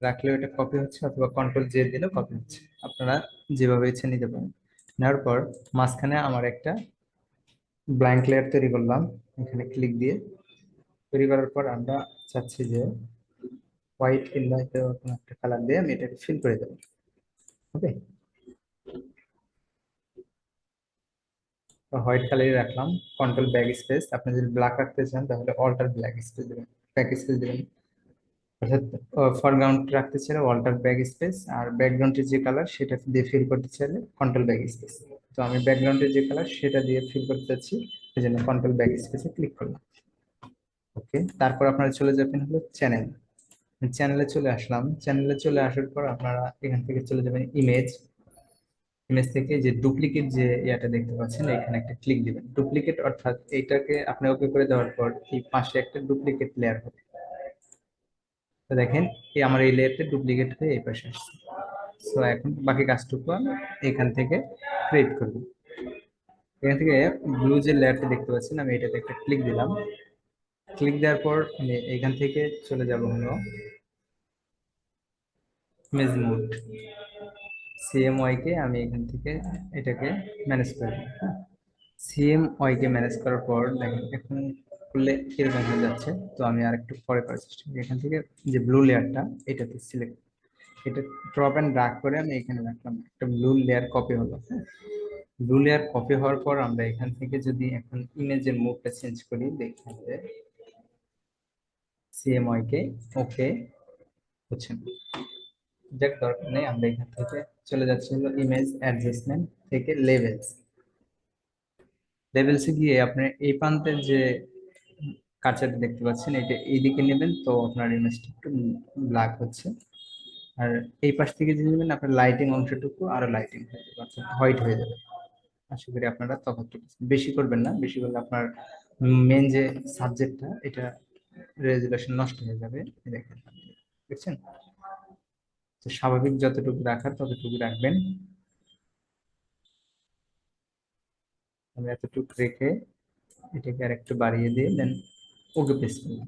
রাখলেও এটা কপি হচ্ছে, অথবা কন্ট্রোল জে দিলেও কপি হচ্ছে। আপনারা যেভাবে ইচ্ছে নিতে পারেন। নেওয়ার পর মাঝখানে আমার একটা ব্ল্যাঙ্ক লেয়ার তৈরি করলাম, এখানে ক্লিক দিয়ে। তৈরি করার পর আমরা চাচ্ছি যে হোয়াইট কিংবা কোনো একটা কালার দিয়ে আমি এটাকে ফিল করে দেবো। ওকে, হোয়াইট কালারই রাখলাম। কন্ট্রোল ব্যাক স্পেস, আপনি যদি ব্ল্যাক রাখতে চান তাহলে অল্টার ব্ল্যাক স্পেস দেবেন, ব্যাক স্পেস দেবেন। অর্থাৎ ফরগ্রাউন্ড রাখতে চাইলে অল্টার ব্যাক স্পেস, আর ব্যাকগ্রাউন্ডের যে কালার সেটা দিয়ে ফিল করতে চাইলে কন্ট্রোল ব্যাক স্পেস। তো আমি ব্যাকগ্রাউন্ডের যে কালার সেটা দিয়ে ফিল করতে চাচ্ছি, সেই জন্য কন্ট্রোল ব্যাক স্পেসে ক্লিক করলাম। ওকে, তারপর আপনারা চলে যাবেন হলো চ্যানেল। চ্যানেলে চলে আসলাম। চ্যানেলে চলে আসার পর আপনারা এখান থেকে চলে যাবেন ইমেজ। ইমেজ থেকে যে ডুপ্লিকেট যে ইয়াটা দেখতে পাচ্ছেন, এখানে একটা ক্লিক দিবেন। ডুপ্লিকেট অর্থাৎ এইটাকে আপনি ওকে করে দেওয়ার পর এই পাশে একটা ডুপ্লিকেট লেয়ার হবে। তো দেখেন, এই আমার এই লেয়ারটা ডুপ্লিকেট হয়ে এই পাশে আসছে। সো এখন বাকি কাজটুকু আমি এখান থেকে ক্রিয়েট করব। এখান থেকে ব্লু যে লেয়ারটা দেখতে পাচ্ছেন, আমি এটাতে একটা ক্লিক দিলাম। ক্লিক দেওয়ার পর আমি এখান থেকে চলে যাব হলো ইমেজ মোড। সিএমওয়াই কে আমি এখান থেকে এটাকে ম্যানেজ করব। সিএমওয়াই কে ম্যানেজ করার পর দেখেন এখন করলে কিরকম হয়ে যাচ্ছে। তো আমি আর একটু পরে করার চেষ্টা করি। এখান থেকে যে ব্লু লেয়ারটা এটাতে সিলেক্ট, এটা ড্রপ এন্ড ড্র্যাগ করে আমি এখানে রাখলাম, একটা ব্লু লেয়ার কপি হলো। হ্যাঁ, ব্লু লেয়ার কপি হওয়ার পর আমরা এখান থেকে যদি এখন ইমেজের মুডটা চেঞ্জ করি, দেখি যে সিএমওয়াই কে ওকে হচ্ছে না। যাক, দরকার নেই, আমরা এখান থেকে চলে যাচ্ছি হলো ইমেজ অ্যাডজাস্টমেন্ট থেকে লেভেলস। লেভেলসে গিয়ে আপনি এই প্রান্তের যে কার্সারটা দেখতে পাচ্ছেন, এটা এইদিকে নেবেন, তো আপনার ইমেজটা একটু ব্ল্যাক হচ্ছে। আর এই পাশ থেকে যে নেবেন, আপনার লাইটিং অংশটুকু আরো লাইটিং হয়ে যাবে, অর্থাৎ হোয়াইট হয়ে যাবে। আশা করি আপনারা তফাৎ বেশি করবেন না, বেশি করলে আপনার মেন যে সাবজেক্টটা এটা রেজুলেশন নষ্ট হয়ে যাবে। এই দেখেন, দেখছেন? তো স্বাভাবিক যতটুকু রাখার ততটুকু রাখবেন। আমি এতটুকু রেখে এটাকে আর একটু বাড়িয়ে দিয়ে দেন ওকে প্রেস করলাম।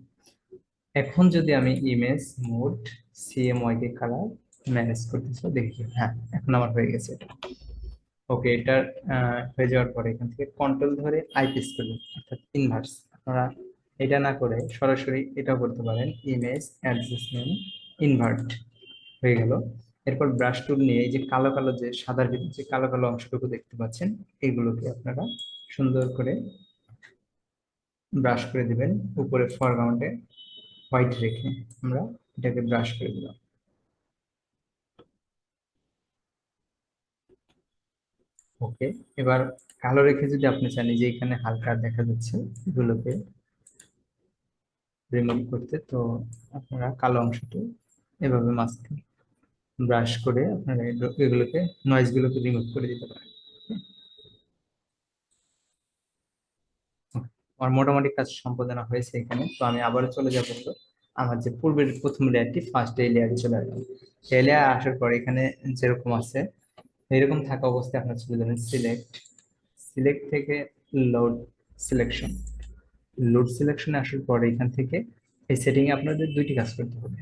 এখন যদি আমি ইমেজ মোড সিএমওয়াই কে কালার ম্যানেজ করতে চাই, দেখি হ্যাঁ এখন আমার হয়ে গেছে এটা। ওকে, এটা হয়ে যাওয়ার পরে এখান থেকে কন্ট্রোল ধরে আই প্রেস করবেন, অর্থাৎ ইনভার্স। আপনারা এটা না করে সরাসরি এটাও করতে পারেন, ইমেজ অ্যাডজাস্টমেন্ট ইনভার্ট হয়ে গেল। এরপর ব্রাশ টুল নিয়ে এই যে কালো কালো যে সাদার ভিতরে যে কালো কালো অংশটুকু দেখতে পাচ্ছেন, এগুলোকে আপনারা সুন্দর করে ব্রাশ করে দিবেন। উপরে ফরগ্রাউন্ডে হোয়াইট রেখে আমরা এটাকে ব্রাশ করে দিলাম। ওকে, এবার কালো রেখে যদি আপনি চান, যে এখানে হালকা দেখা যাচ্ছে এগুলোকে রিমুভ করতে, তো আপনারা কালো অংশটি এভাবে মাস্কে ব্রাশ করে আপনারা এগুলোকে নয়েজ গুলোকে রিমুভ করে দিতে পারেন। Okay, আমার মোটামুটি কাজ সম্পাদনা হয়েছে এখানে। তো আমি আবারও চলে যাবো হলো আমার যে পূর্বের প্রথম লেয়ারটি, ফার্স্ট এই লেয়ারে চলে আসলাম। এই লেয়ার আসার পর এখানে যেরকম আছে এরকম থাকা অবস্থায় আপনার চলে যাবেন সিলেক্ট। সিলেক্ট থেকে লোড সিলেকশন। লোড সিলেকশনে আসার পর এখান থেকে এই সেটিং এ আপনাদের দুইটি কাজ করতে হবে।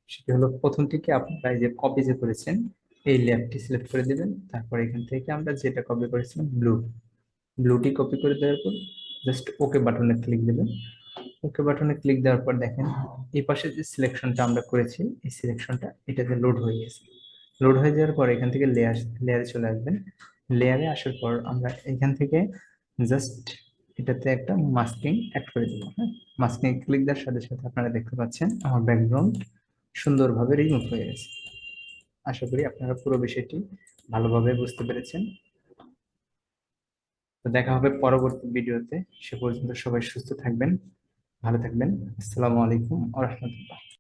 সেটি হলো প্রথমটিকে আপনারা এই যে কপি যে করেছেন এই লেয়ারটি সিলেক্ট করে দিবেন। তারপর এখান থেকে আমরা যেটা কপি করেছিলাম ব্লুটি কপি করে দেওয়ার পর জাস্ট ওকে বাটনে ক্লিক দিবেন। ওকে বাটনে ক্লিক দেওয়ার পর দেখেন এই পাশে যে সিলেকশনটা আমরা করেছি এই সিলেকশনটা এটাতে লোড হয়ে গেছে। লোড হয়ে যাওয়ার পর এখান থেকে লেয়ারে চলে আসবেন। লেয়ারে আসার পর আমরা এখান থেকে জাস্ট এটাতে একটা মাস্কিং অ্যাড করে দিব। হ্যাঁ, মাস্কিং ক্লিক দেওয়ার সাথে সাথে আপনারা দেখতে পাচ্ছেন আমার ব্যাকগ্রাউন্ড সুন্দরভাবে রিমুভ হয়ে গেছে। আশা করি আপনারা পুরো বিষয়টি ভালোভাবে বুঝতে পেরেছেন। তো দেখা হবে পরবর্তী ভিডিওতে। সে পর্যন্ত সবাই সুস্থ থাকবেন, ভালো থাকবেন। আসসালামু আলাইকুম ওয়া রাহমাতুল্লাহ।